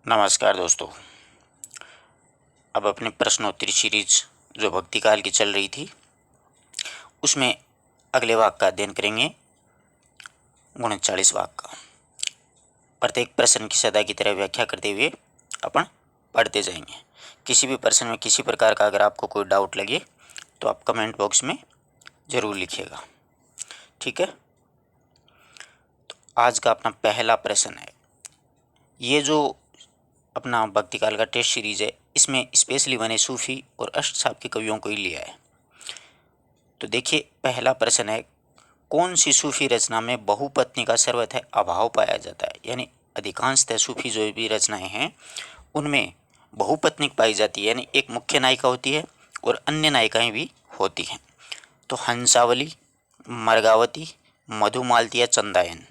नमस्कार दोस्तों। अब अपनी प्रश्नोत्तरी सीरीज जो भक्ति काल की चल रही थी उसमें अगले वाक्य का अध्ययन करेंगे। 39 वाक्य का प्रत्येक प्रश्न की सदा की तरह व्याख्या करते हुए अपन पढ़ते जाएंगे। किसी भी प्रश्न में किसी प्रकार का अगर आपको कोई डाउट लगे तो आप कमेंट बॉक्स में ज़रूर लिखिएगा, ठीक है। तो आज का अपना पहला प्रश्न है, ये जो अपना भक्ति काल का टेस्ट सीरीज है इसमें स्पेशली बने सूफी और अष्टसाप के कवियों को ही लिया है। तो देखिए पहला प्रश्न है, कौन सी सूफी रचना में बहुपत्नी का सर्वथा अभाव पाया जाता है। यानी अधिकांशतः सूफी जो भी रचनाएं हैं उनमें बहुपत्नी पाई जाती है, यानी एक मुख्य नायिका होती है और अन्य नायिकाएं भी होती हैं। तो हंसावली, मर्गावती, मधुमालती या चंदायन।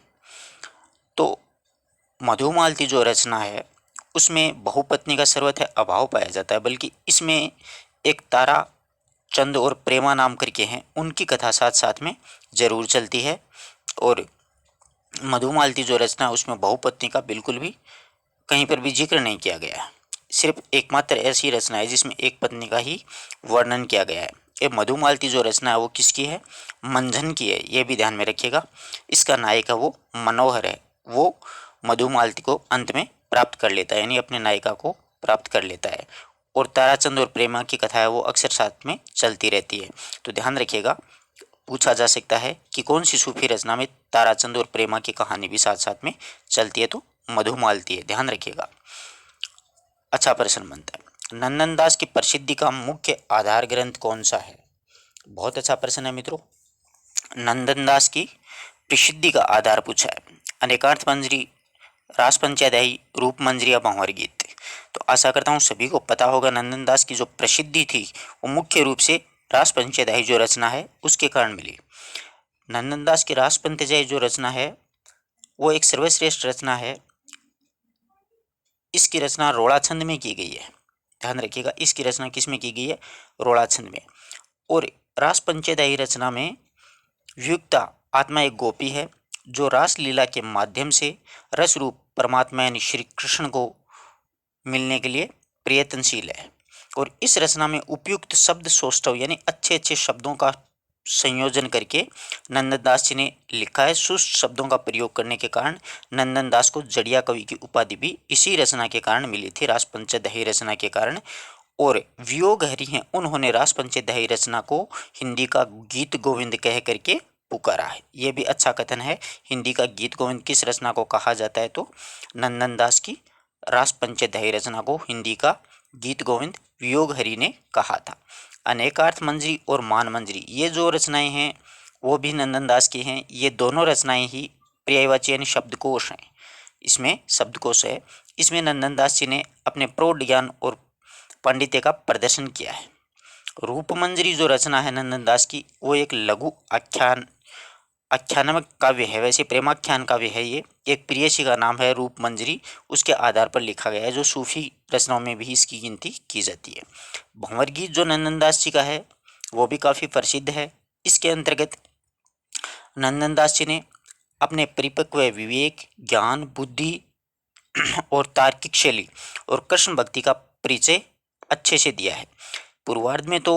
तो मधुमालती जो रचना है उसमें बहुपत्नी का सर्वथा अभाव पाया जाता है, बल्कि इसमें एक तारा चंद और प्रेमा नाम करके हैं, उनकी कथा साथ साथ में जरूर चलती है। और मधुमालती जो रचना है उसमें बहुपत्नी का बिल्कुल भी कहीं पर भी जिक्र नहीं किया गया है। सिर्फ एकमात्र ऐसी रचना है जिसमें एक पत्नी का ही वर्णन किया गया है। ये मधुमालती जो रचना है वो किसकी है? मंझन की है, ये भी ध्यान में रखिएगा। इसका नायक है वो मनोहर है। वो मधुमालती को अंत में प्राप्त कर लेता है, यानी अपने नायिका को प्राप्त कर लेता है। और ताराचंद और प्रेमा की कथा है वो अक्सर साथ में चलती रहती है। तो ध्यान रखिएगा, पूछा जा सकता है कि कौन सी सूफी रचना में ताराचंद और प्रेमा की कहानी भी साथ साथ में चलती है, तो मधुमालती है, ध्यान रखिएगा। अच्छा प्रश्न बनता है, नंदनदास की प्रसिद्धि का मुख्य आधार ग्रंथ कौन सा है? बहुत अच्छा प्रश्न है मित्रों। नंदनदास की प्रसिद्धि का आधार पूछा है। अनेकार्थ मंजरी, रास पंचध्यायी, रूप मंजरी या भंवर गीत। तो आशा करता हूँ सभी को पता होगा नंदनदास की जो प्रसिद्धि थी वो मुख्य रूप से रास पंचध्यायी जो रचना है उसके कारण मिली। नंदनदास की रास पंचध्यायी जो रचना है वो एक सर्वश्रेष्ठ रचना है। इसकी रचना रोड़ा छंद में की गई है, ध्यान रखिएगा। इसकी रचना किस में की गई है? रोड़ा छंद में। और रास पंचध्यायी रचना में वियुक्ता आत्मा एक गोपी है जो रास लीला के माध्यम से रस रूप परमात्मा यानी श्री कृष्ण को मिलने के लिए प्रयत्नशील है। और इस रचना में उपयुक्त शब्द सौष्ठव यानी अच्छे अच्छे शब्दों का संयोजन करके नंदनदास जी ने लिखा है। सुष्ट शब्दों का प्रयोग करने के कारण नंदनदास को जड़िया कवि की उपाधि भी इसी रचना के कारण मिली थी, रास पंचदही रचना के कारण। और वियोग हरि हैं उन्होंने रास पंचदही रचना को हिंदी का गीत गोविंद कह करके पुकारा है। ये भी अच्छा कथन है। हिंदी का गीत गोविंद किस रचना को कहा जाता है? तो नंदनदास की रास पंचदही रचना को हिंदी का गीत गोविंद वियोग हरि ने कहा था। अनेकार्थ मंजरी और मान मंजरी ये जो रचनाएं हैं वो भी नंदनदास की हैं। ये दोनों रचनाएं ही पर्यायवाची यानी शब्दकोश हैं। इसमें शब्दकोश है। इसमें नंदनदास जी ने अपने प्रौढ़ ज्ञान और पांडित्य का प्रदर्शन किया है। रूपमंजरी जो रचना है नंदनदास की वो एक लघु आख्यानात्मक काव्य है। वैसे प्रेमाख्यान काव्य है ये। एक प्रियसी का नाम है रूपमंजरी, उसके आधार पर लिखा गया है, जो सूफी रचनाओं में भी इसकी गिनती की जाती है। भंवर गीत जो नंदनदास जी का है वो भी काफ़ी प्रसिद्ध है। इसके अंतर्गत नंदनदास जी ने अपने परिपक्व विवेक, ज्ञान, बुद्धि और तार्किक शैली और कृष्ण भक्ति का परिचय अच्छे से दिया है। पूर्वार्ध में तो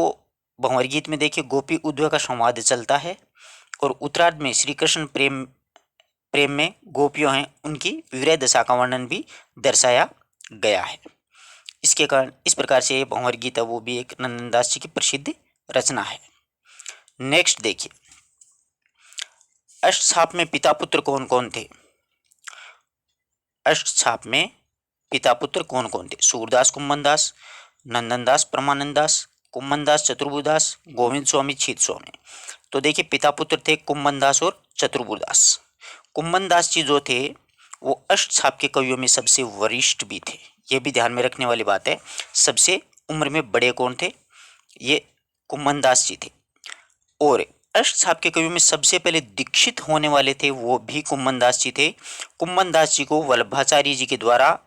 भंवर गीत में देखिए गोपी उद्धव का संवाद चलता है और उत्तरार्ध में श्री कृष्ण प्रेम प्रेम में गोपियों हैं उनकी विरह दशा का वर्णन भी दर्शाया गया है। इसके कारण इस प्रकार से ये भंवर गीत है वो भी एक नंदनदास जी की प्रसिद्ध रचना है। नेक्स्ट देखिए, अष्टछाप में पिता पुत्र कौन कौन थे? अष्टछाप में पिता पुत्र कौन कौन थे? सूरदास कुंभनदास, नंदनदास परमानंददास, कुंभनदास चतुर्भुदास, गोविंद स्वामी छीत स्वामी। तो देखिए पिता पुत्र थे कुंभनदास और चतुर्भुदास। कुंभनदास जी जो थे वो अष्टछाप के कवियों में सबसे वरिष्ठ भी थे। ये भी ध्यान में रखने वाली बात है। सबसे उम्र में बड़े कौन थे? ये कुंभनदास जी थे। और अष्टछाप के कवियों में सबसे पहले दीक्षित होने वाले थे वो भी कुंभनदास जी थे। कुंभनदास जी को वल्लभाचार्य जी के द्वारा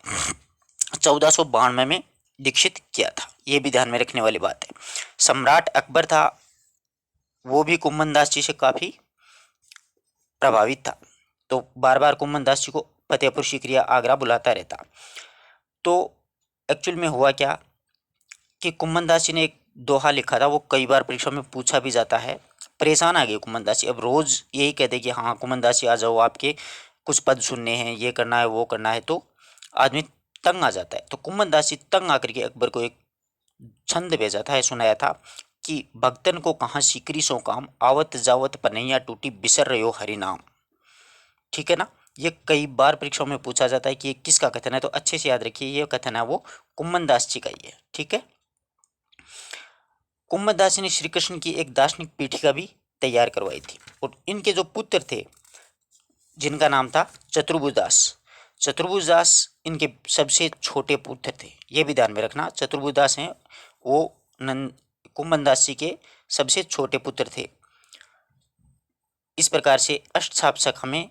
1492 में दीक्षित किया था। ये भी ध्यान में रखने वाली बात है। सम्राट अकबर था वो भी कुंभनदास जी से काफी प्रभावित था। तो बार बार कुंभनदास जी को फतेहपुर सीकरिया आगरा बुलाता रहता। तो एक्चुअल में हुआ क्या कि कुम्मन दास जी ने एक दोहा लिखा था, वो कई बार परीक्षा में पूछा भी जाता है। परेशान आ गए कुम्मन दास जी, अब रोज यही कहते कि हाँ कुम्मन दास जी आ जाओ, आपके कुछ पद सुनने हैं, ये करना है वो करना है, तो आदमी तंग आ जाता है। तो कुम्मन दास जी तंग आकर के अकबर को एक छंद भेजा था, सुनाया था कि भक्तन को कहाँ सिकरी सो काम, आवत जावत पनैया टूटी, बिसर रहे हो हरि नाम। ठीक है ना। ये कई बार परीक्षाओं में पूछा जाता है कि ये किसका कथन है, तो अच्छे से याद रखिए, ये कथन है वो कुम्मन दास जी का ही है। ठीक है। कुम्मन दास जी ने श्री कृष्ण की एक दार्शनिक पीठिका भी तैयार करवाई थी, और इनके जो पुत्र थे जिनका नाम था चतुर्भुज दास, चतुर्भुज दास इनके सबसे छोटे पुत्र थे। ये भी ध्यान में रखना, चतुर्भुज दास हैं वो नंद कुम्मन दास जी के सबसे छोटे पुत्र थे। इस प्रकार से अष्टछाप शाखा में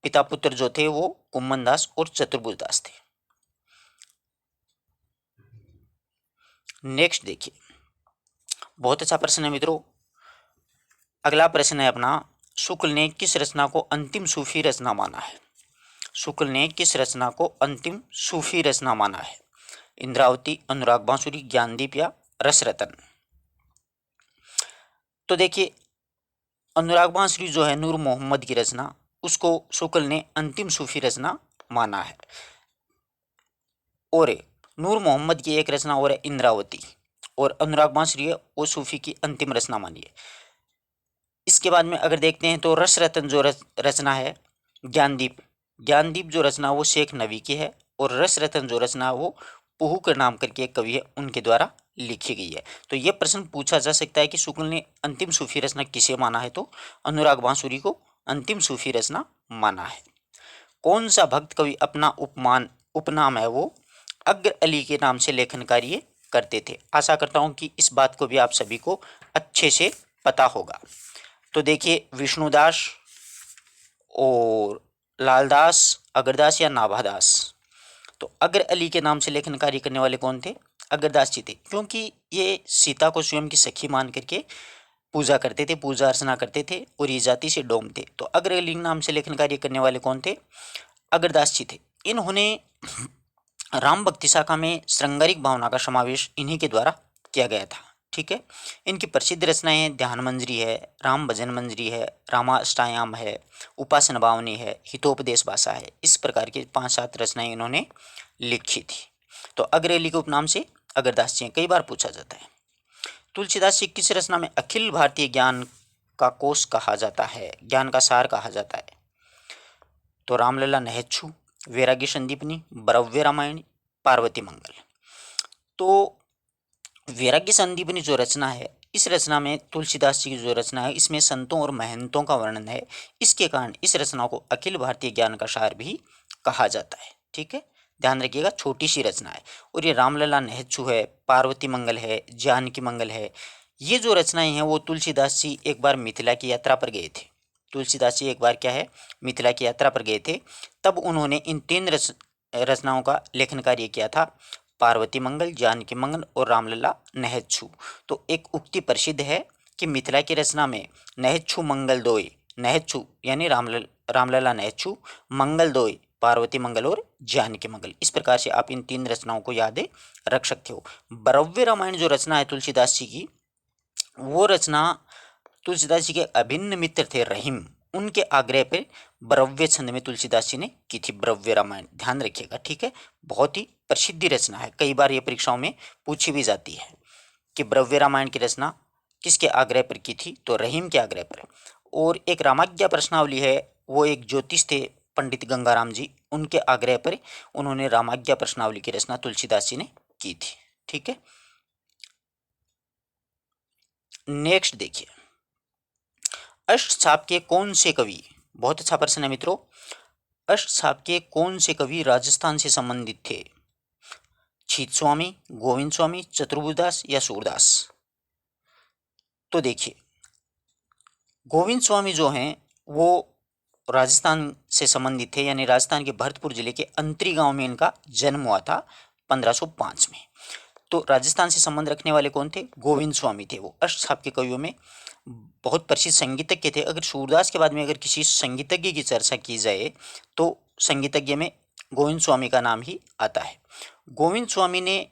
पिता पुत्र जो थे वो कुम्मन दास और चतुर्भुज दास थे। नेक्स्ट देखिए, बहुत अच्छा प्रश्न है मित्रों। अगला प्रश्न है अपना, शुक्ल ने किस रचना को अंतिम सूफी रचना माना है? शुक्ल ने किस रचना को अंतिम सूफी रचना माना है? इंद्रावती, अनुराग बांसुरी, ज्ञानदीप या रसरतन? तो देखिए, अनुराग बांसुरी जो है नूर मोहम्मद की रचना, उसको शुक्ल ने अंतिम सूफी रचना माना है। और नूर मोहम्मद की एक रचना और है इंद्रावती, और अनुराग बांसुरी है वो सूफी की अंतिम रचना मानी है। इसके बाद में अगर देखते हैं तो रस रतन जो रचना है ज्ञानदीप, ज्ञानदीप जो रचना वो शेख नवी की है, और रस रतन जो रचना वो पुहू के नाम करके एक कवि है उनके द्वारा लिखी गई है। तो यह प्रश्न पूछा जा सकता है कि शुक्ल ने अंतिम सूफी रचना किसे माना है, तो अनुराग बांसुरी को अंतिम सूफी रचना माना है। कौन सा भक्त कवि अपना उपनाम है वो अग्र अली के नाम से लेखन कार्य करते थे? आशा करता हूं कि इस बात को भी आप सभी को अच्छे से पता होगा। तो देखिए, विष्णुदास और लालदास, अग्रदास या नाभादास। तो अग्र अली के नाम से लेखन कार्य करने वाले कौन थे? अग्रदास जी थे, क्योंकि ये सीता को स्वयं की सखी मान करके पूजा करते थे, पूजा अर्चना करते थे, और ये जाति से डोम थे। तो अग्र अली नाम से लेखन कार्य करने वाले कौन थे? अग्रदास जी थे। इन्होंने राम भक्ति शाखा में श्रृंगारिक भावना का समावेश इन्हीं के द्वारा किया गया था। ठीक है। इनकी प्रसिद्ध रचनाएं ध्यान मंजरी है, राम भजन मंजरी है, रामाष्टायाम है, उपासना भावनी है, हितोपदेश भाषा है। इस प्रकार की 5-7 रचनाएं इन्होंने लिखी थी। तो अग्रेली के उपनाम से अग्रदास जी कई बार पूछा जाता है। तुलसीदास जी किस रचना में अखिल भारतीय ज्ञान का कोश कहा जाता है, ज्ञान का सार कहा जाता है? तो रामलला नहेच्छू, वैराग्य संदीपनी, ब्रव्य रामायणी, पार्वती मंगल। तो वैराग्य संदीपनी जो रचना है, इस रचना में तुलसीदास जी की जो रचना है इसमें संतों और महंतों का वर्णन है। इसके कारण इस रचना को अखिल भारतीय ज्ञान का सार भी कहा जाता है। ठीक है, ध्यान रखिएगा, छोटी सी रचना है। और ये रामलला नहेच्छू है, पार्वती मंगल है, जानकी मंगल है, ये जो रचनाएं हैं वो तुलसीदास जी एक बार मिथिला की यात्रा पर गए थे। तुलसीदास जी एक बार क्या है, मिथिला की यात्रा पर गए थे, तब उन्होंने इन 3 रचनाओं का लेखन कार्य किया था, पार्वती मंगल, जानकी मंगल और रामलला नहेच्छू। तो एक उक्ति प्रसिद्ध है कि मिथिला की रचना में नहेच्छू मंगल दोय, नहेच्छू यानी रामलला नहेच्छू, मंगल दोय पार्वती मंगल और जानकी मंगल। इस प्रकार से आप इन 3 रचनाओं को याद रख सकते हो। ब्रव्य रामायण जो रचना है तुलसीदास जी की, वो रचना तुलसीदास जी के अभिन्न मित्र थे रहीम, उनके आग्रह पर ब्रव्य छंद में तुलसीदास जी ने की थी ब्रव्य रामायण। ध्यान रखिएगा। ठीक है, बहुत ही प्रसिद्ध रचना है, कई बार ये परीक्षाओं में पूछी भी जाती है कि ब्रव्य रामायण की रचना किसके आग्रह पर की थी, तो रहीम के आग्रह पर। और एक रामाज्ञा प्रश्नावली है, वो एक ज्योतिष थे पंडित गंगाराम जी, उनके आग्रह पर उन्होंने रामाज्ञा प्रश्नावली की रचना तुलसीदास जी ने की थी। ठीक है। नेक्स्ट देखिए, अष्टछाप के कौन से कवि, बहुत अच्छा प्रश्न है मित्रों, अष्टछाप के कौन से कवि राजस्थान से संबंधित थे? छीत स्वामी, गोविंद स्वामी, चतुर्भुजदास या सूरदास? तो देखिए, गोविंद स्वामी जो हैं वो राजस्थान से संबंधित थे, यानी राजस्थान के भरतपुर जिले के अंतरी गांव में इनका जन्म हुआ था 1505 में। तो राजस्थान से संबंध रखने वाले कौन थे? गोविंद स्वामी थे। वो अष्टछाप के कवियों में बहुत प्रसिद्ध संगीतज्ञ थे। अगर सूरदास के बाद में अगर किसी संगीतज्ञ की चर्चा की जाए तो संगीतज्ञ में गोविंद स्वामी का नाम ही आता है। गोविंद स्वामी ने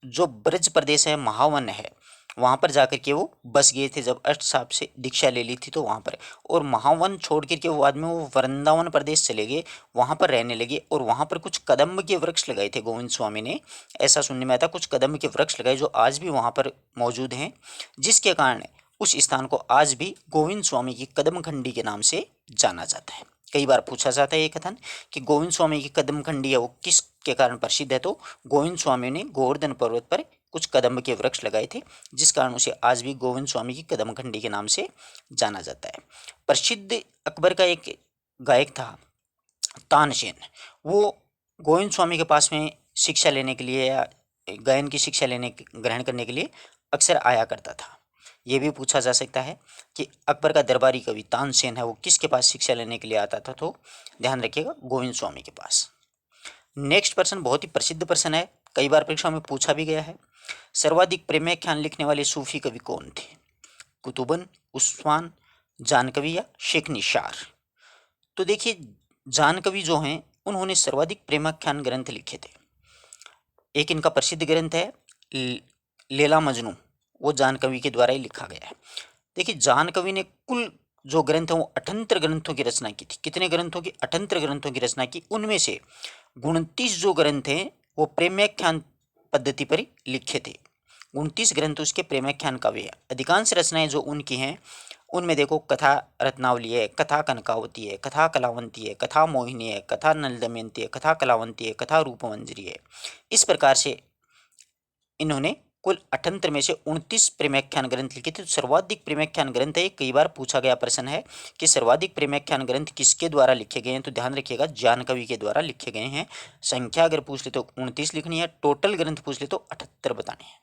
जो ब्रज प्रदेश है, महावन है, वहाँ पर जाकर के वो बस गए थे जब अष्ट साहब से दीक्षा ले ली थी तो वहाँ पर। और महावन छोड़ करके वो बाद में वो वृंदावन प्रदेश चले गए, वहाँ पर रहने लगे और वहाँ पर कुछ कदम्ब के वृक्ष लगाए थे गोविंद स्वामी ने। ऐसा सुनने में आता, कुछ कदम्ब के वृक्ष लगाए जो आज भी वहाँ पर मौजूद हैं, जिसके कारण उस स्थान को आज भी गोविंद स्वामी की कदम खंडी के नाम से जाना जाता है। कई बार पूछा जाता है ये कथन कि गोविंद स्वामी की कदम खंडी है वो किस के कारण प्रसिद्ध है, तो गोविंद स्वामी ने गोवर्धन पर्वत पर कुछ कदम्ब के वृक्ष लगाए थे, जिस कारण उसे आज भी गोविंद स्वामी की कदम खंडी के नाम से जाना जाता है। प्रसिद्ध अकबर का एक गायक था तानसेन, वो गोविंद स्वामी के पास में शिक्षा लेने के लिए या गायन की शिक्षा ग्रहण करने के लिए अक्सर आया करता था। ये भी पूछा जा सकता है कि अकबर का दरबारी कवि तानसेन है वो किसके पास शिक्षा लेने के लिए आता था, तो ध्यान रखिएगा गोविंद स्वामी के पास। नेक्स्ट प्रश्न बहुत ही प्रसिद्ध प्रश्न है, कई बार परीक्षा में पूछा भी गया है। सर्वाधिक प्रेमाख्यान लिखने वाले सूफी कवि कौन थे? कुतुबन, उस्मान, जानकवी या शेख निसार? तो देखिए, जानकवी जो हैं उन्होंने सर्वाधिक प्रेमाख्यान ग्रंथ लिखे थे। एक इनका प्रसिद्ध ग्रंथ है लैला मजनू, वो जानकवी के द्वारा ही लिखा गया है। देखिए, जानकवी ने कुल जो ग्रंथ है वो 78 ग्रंथों की रचना की थी। कितने ग्रंथों की? 78 ग्रंथों की रचना की। उनमें से 29 जो ग्रंथ हैं वो प्रेमाख्यान पद्धति पर ही लिखे थे। 29 ग्रंथ उसके प्रेमाख्यान काव्य है। अधिकांश रचनाएं जो उनकी हैं उनमें देखो, कथा रत्नावली है, कथा कनकावती है, कथा कलावंती है, कथा मोहिनी है, कथा नल दमयंती है, कथा कलावंती है, कथा रूपमंजरी है। इस प्रकार से इन्होंने कुल 78 में से 29 प्रेमाख्यान ग्रंथ लिखे थे। तो सर्वाधिक प्रेमाख्यान ग्रंथ है। कई बार पूछा गया प्रश्न है कि सर्वाधिक प्रेमाख्यान ग्रंथ किसके द्वारा लिखे गए हैं, तो ध्यान रखिएगा जानकवि के द्वारा लिखे गए हैं। संख्या अगर पूछ ले तो 29 लिखनी है, टोटल ग्रंथ पूछ ले तो 78 बताने हैं।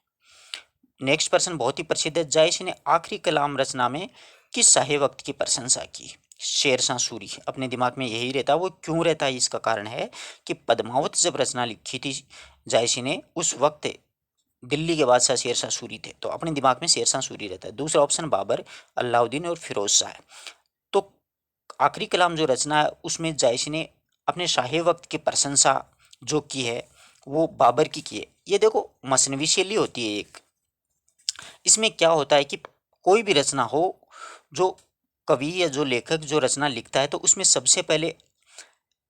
नेक्स्ट प्रश्न बहुत ही प्रसिद्ध है। जायसी ने आखिरी कलाम रचना में किस शाही वक्त की प्रशंसा की? शेरशाह सूरी। अपने दिमाग में यही रहता है, वो क्यों रहता है इसका कारण है कि पद्मावत जब रचना लिखी थी जायसी ने, उस वक्त दिल्ली के बादशाह शेरशाह सूरी थे, तो अपने दिमाग में शेरशाह सूरी रहता है। दूसरा ऑप्शन बाबर, अलाउद्दीन और फिरोज शाह है। तो आखिरी कलाम जो रचना है उसमें जायसी ने अपने शाही वक्त की प्रशंसा जो की है वो बाबर की है। ये देखो, मसनवी शैली होती है एक। इसमें क्या होता है कि कोई भी रचना हो, जो कवि या जो लेखक जो रचना लिखता है तो उसमें सबसे पहले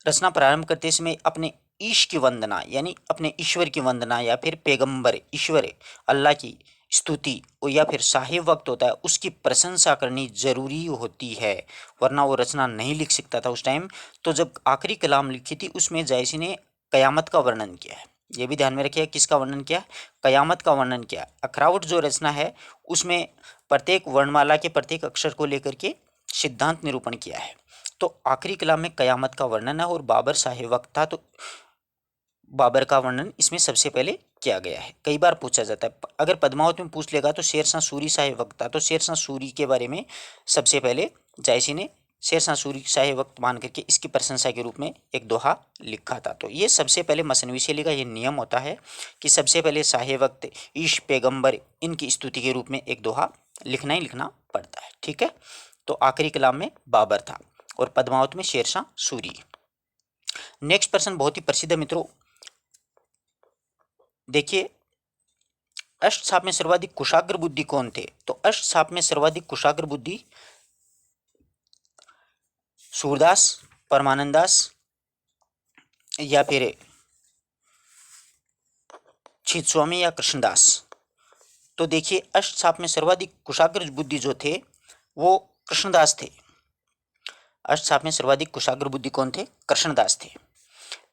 रचना प्रारंभ करते समय अपने ईश की वंदना यानी अपने ईश्वर की वंदना या फिर पैगंबर ईश्वर अल्लाह की स्तुति या फिर शाही वक्त होता है उसकी प्रशंसा करनी जरूरी होती है, वरना वो रचना नहीं लिख सकता था उस टाइम। तो जब आखिरी कलाम लिखी थी उसमें जायसी ने कयामत का वर्णन किया है। ये भी ध्यान में रखिए, किसका वर्णन किया? कयामत का वर्णन किया। अखरावट जो रचना है उसमें प्रत्येक वर्णमाला के प्रत्येक अक्षर को लेकर के सिद्धांत निरूपण किया है। तो आखिरी कलाम में कयामत का वर्णन है और बाबर शाही वक्त था, तो बाबर का वर्णन इसमें सबसे पहले किया गया है। कई बार पूछा जाता है, अगर पद्मावत में पूछ लेगा तो शेरशाह सूरी शाही वक्त था, तो शेरशाह सूरी के बारे में सबसे पहले जायसी ने शेरशाह सूरी शाही वक्त मान करके इसकी प्रशंसा के रूप में एक दोहा लिखा था। तो ये सबसे पहले मसनवी शैली का ये नियम होता है कि सबसे पहले शाही वक्त ईश पैगंबर इनकी स्तुति के रूप में एक दोहा लिखना ही लिखना पड़ता है। ठीक है, तो आखिरी कलाम में बाबर था और पद्मावत में शेरशाह सूरी। नेक्स्ट प्रश्न बहुत ही प्रसिद्ध है मित्रों, देखिए, अष्ट छाप में सर्वाधिक कुशाग्र बुद्धि कौन थे? तो अष्ट छाप में सर्वाधिक कुशाग्र बुद्धि सूरदास, परमानंद दास या फिर छिदस्वामी या कृष्णदास? तो देखिए, अष्ट छाप में सर्वाधिक कुशाग्र बुद्धि जो थे वो कृष्णदास थे। अष्ट छाप में सर्वाधिक कुशाग्र बुद्धि कौन थे? कृष्णदास थे।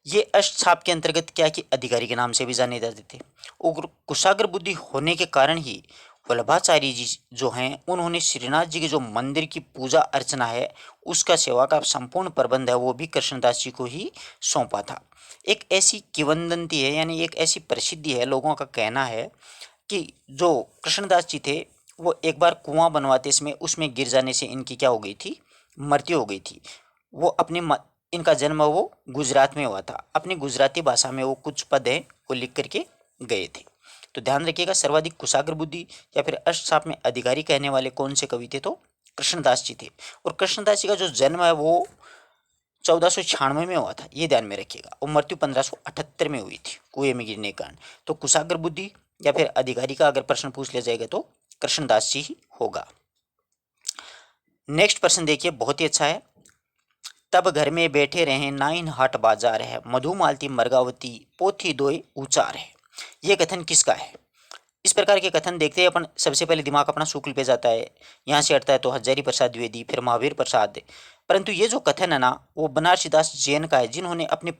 ये अष्ट छाप के अंतर्गत क्या कि अधिकारी के नाम से भी जाने जाते थे। और कुशाग्र बुद्धि होने के कारण ही वल्लभाचार्य जी जो हैं उन्होंने श्रीनाथ जी के जो मंदिर की पूजा अर्चना है उसका सेवा का संपूर्ण प्रबंध है वो भी कृष्णदास जी को ही सौंपा था। एक ऐसी किंवदंती है यानी एक ऐसी प्रसिद्धि है, लोगों का कहना है कि जो कृष्णदास जी थे वो एक बार कुआं बनवाते समय उसमें गिर जाने से इनकी क्या हो गई थी? मृत्यु हो गई थी। वो अपने इनका जन्म वो गुजरात में हुआ था। अपनी गुजराती भाषा में वो कुछ पद हैं वो लिख करके गए थे। तो ध्यान रखिएगा, सर्वाधिक कुशाग्र बुद्धि या फिर अष्टसाप में अधिकारी कहने वाले कौन से कवि थे? तो कृष्णदास जी थे। और कृष्णदास जी का जो जन्म है वो 1496 में हुआ था, ये ध्यान में रखिएगा, और मृत्यु 1578 में हुई थी कुएं में गिरने के कारण। तो कुशाग्र बुद्धि या फिर अधिकारी का अगर प्रश्न पूछ लिया जाएगा तो कृष्णदास जी ही होगा। नेक्स्ट प्रश्न देखिए, बहुत ही अच्छा है। तब घर में बैठे रहे नाइन हाट बाजार है, मधुमालती मर्गावती पोथी दोय उचार है। यह कथन किसका है? इस प्रकार के कथन देखते हैं अपन, सबसे पहले दिमाग अपना शुक्ल पे जाता है, यहाँ से हटता है तो हजारी प्रसाद द्विवेदी, फिर महावीर प्रसाद। परंतु ये जो कथन है ना, वो बनारसीदास जैन का है, जिन्होंने अपने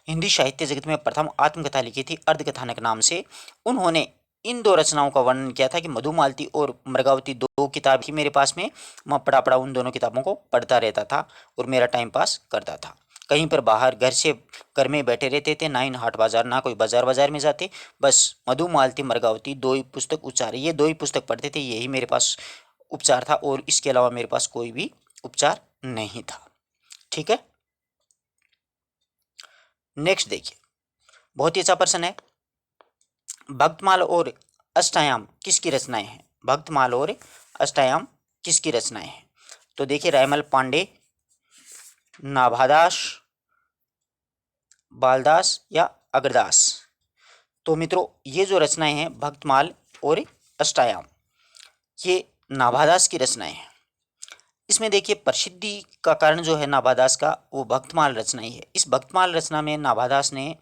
हिंदी साहित्य जगत में प्रथम आत्मकथा लिखी थी अर्धकथानक नाम से। उन्होंने इन दो रचनाओं का वर्णन किया था कि मधुमालती और मृगावती दो किताब थी मेरे पास में, मैं पढ़ा पढ़ा उन दोनों किताबों को पढ़ता रहता था और मेरा टाइम पास करता था। कहीं पर बाहर घर में बैठे रहते थे, ना इन हाट बाजार, ना कोई बाजार में जाते, बस मधुमालती मृगावती दो ही पुस्तक उच्चार, ये दो ही पुस्तक पढ़ते थे, यही मेरे पास उपचार था, और इसके अलावा मेरे पास कोई भी उपचार नहीं था। ठीक है, नेक्स्ट देखिए, बहुत ही अच्छा प्रश्न है। भक्तमाल और अष्टायाम किसकी रचनाएं हैं? भक्तमाल और अष्टायाम किसकी रचनाएं हैं? तो देखिए, रायमल पांडे, नाभादास, बालदास या अग्रदास। तो मित्रों, ये जो रचनाएं हैं भक्तमाल और अष्टायाम, ये नाभादास की रचनाएं हैं। इसमें देखिए, प्रसिद्धि का कारण जो है नाभादास का, वो भक्तमाल रचना ही है। इस भक्तमाल रचना में नाभादास ने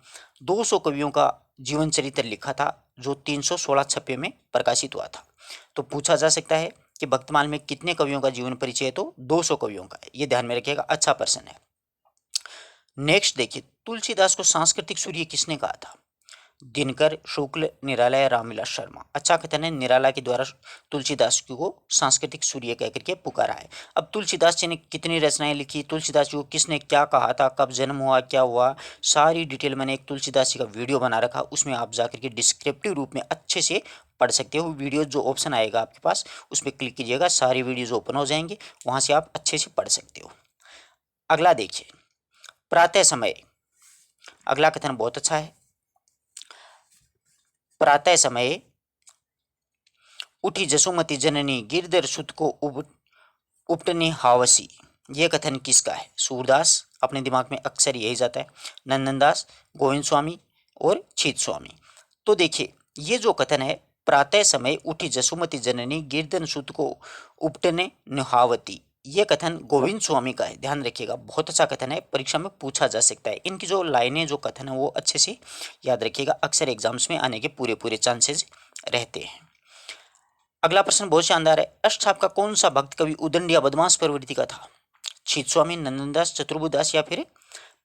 200 कवियों का जीवन चरित्र लिखा था, जो 316 छप्पे में प्रकाशित हुआ था। तो पूछा जा सकता है कि भक्तमाल में कितने कवियों का जीवन परिचय है, तो 200 कवियों का है, ये ध्यान में रखिएगा, अच्छा प्रश्न है। नेक्स्ट देखिए, तुलसीदास को सांस्कृतिक सूर्य किसने कहा था? दिनकर, शुक्ल, निराला या रामविलास शर्मा। अच्छा कथन है, निराला के द्वारा तुलसीदास को सांस्कृतिक सूर्य कहकर के पुकारा है। अब तुलसीदास जी ने कितनी रचनाएं लिखी, तुलसीदास जी को किसने क्या कहा था, कब जन्म हुआ, क्या हुआ, सारी डिटेल मैंने एक तुलसीदास जी का वीडियो बना रखा, उसमें आप जाकर के डिस्क्रिप्टिव रूप में अच्छे से पढ़ सकते हो। वीडियो जो ऑप्शन आएगा आपके पास, उस पर क्लिक कीजिएगा, सारी वीडियोज ओपन हो जाएंगे, वहाँ से आप अच्छे से पढ़ सकते हो। अगला देखिए, प्रातः समय, अगला कथन बहुत अच्छा है। प्रातः समय उठी जसुमती जननी गिरधर सुत को उपटनी हावसी। यह कथन किसका है? सूरदास, अपने दिमाग में अक्सर यही जाता है, नंदनदास, गोविंद स्वामी और छीत स्वामी। तो देखिए, ये जो कथन है, प्रातः समय उठी जसुमती जननी गिरधर सुत को उपटने निहावती, ये कथन गोविंद स्वामी का है, ध्यान रखिएगा, बहुत अच्छा कथन है, परीक्षा में पूछा जा सकता है। इनकी जो लाइनें, जो कथन है, वो अच्छे से याद रखिएगा, अक्सर एग्जाम्स में आने के पूरे चांसेस रहते हैं। अगला प्रश्न बहुत शानदार है। अष्टछाप का कौन सा भक्त कवि उदंड या बदमाश प्रवृत्ति का था? छीत स्वामी, नंदनदास, चतुर्बुदास या फिर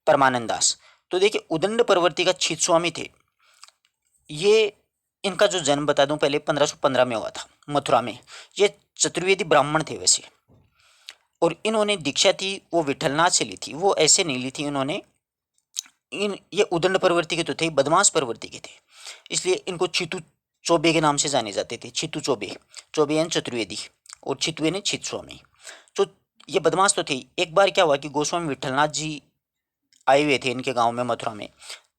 परमानंद दास। तो देखिए, उदंड प्रवृत्ति का छीत स्वामी थे। ये, इनका जो जन्म बता दूं पहले, 1515 में हुआ था मथुरा में। ये चतुर्वेदी ब्राह्मण थे वैसे, और इन्होंने दीक्षा थी वो विठलनाथ से ली थी, वो ऐसे नहीं ली थी इन्होंने। ये उदंड प्रवृत्ति के तो थे, बदमाश प्रवृत्ति के थे, इसलिए इनको चितू चौबे के नाम से जाने जाते थे। चितू चौबे, चौबे यानी चतुर्वेदी, और चितुए ने चित स्वामी। तो ये बदमाश तो थे। एक बार क्या हुआ कि गोस्वामी विठलनाथ जी आए हुए थे इनके गांव में मथुरा में।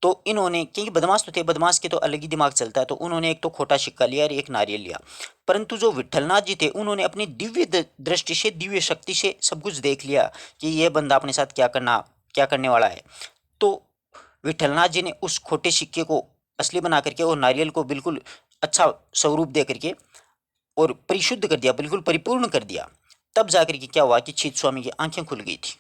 तो इन्होंने, क्योंकि बदमाश तो थे, बदमाश के तो अलग ही दिमाग चलता है, तो उन्होंने एक तो खोटा सिक्का लिया और एक नारियल लिया। परंतु जो विठलनाथ जी थे, उन्होंने अपनी दिव्य दृष्टि से, दिव्य शक्ति से सब कुछ देख लिया कि ये बंदा अपने साथ क्या करने वाला है। तो विठलनाथ जी ने उस खोटे सिक्के को असली बना करके और नारियल को बिल्कुल अच्छा स्वरूप दे करके और परिशुद्ध कर दिया, बिल्कुल परिपूर्ण कर दिया। तब जाकर के क्या हुआ कि छीत स्वामी की आंखें खुल गई थी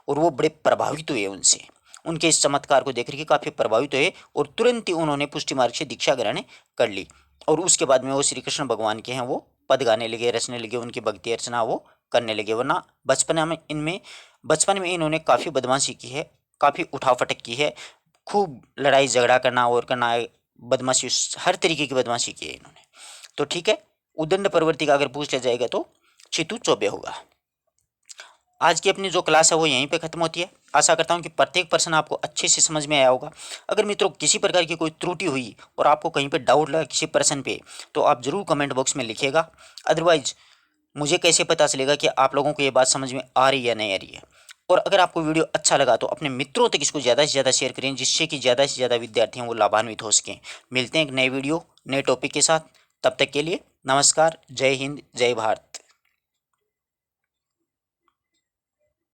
और वो बड़े प्रभावित हुए उनसे, उनके इस चमत्कार को देख करके काफ़ी प्रभावित हुए, और तुरंत ही उन्होंने पुष्टि मार्ग से दीक्षा ग्रहण कर ली। और उसके बाद में वो श्री कृष्ण भगवान के हैं वो पद गाने लगे, रचने लगे, उनकी भक्ति अर्चना वो करने लगे। वरना बचपन में इन्होंने काफ़ी बदमाशी की है, काफ़ी उठाफटक की है, खूब लड़ाई झगड़ा करना और करना, बदमाशी, हर तरीके की बदमाशी की है इन्होंने। तो ठीक है, उदंड प्रवृत्ति का अगर पूछ लिया जाएगा तो चितू चौबे होगा। आज की अपनी जो क्लास है वो यहीं पे खत्म होती है। आशा करता हूँ कि प्रत्येक प्रश्न आपको अच्छे से समझ में आया होगा। अगर मित्रों किसी प्रकार की कोई त्रुटि हुई और आपको कहीं पे डाउट लगा किसी प्रश्न पे, तो आप जरूर कमेंट बॉक्स में लिखिएगा। अदरवाइज मुझे कैसे पता चलेगा कि आप लोगों को ये बात समझ में आ रही है या नहीं आ रही है। और अगर आपको वीडियो अच्छा लगा तो अपने मित्रों तक इसको ज़्यादा से ज़्यादा शेयर करें, जिससे कि ज़्यादा से ज़्यादा विद्यार्थी हैं वो लाभान्वित हो सकें। मिलते हैं एक नए वीडियो, नए टॉपिक के साथ। तब तक के लिए नमस्कार, जय हिंद, जय भारत।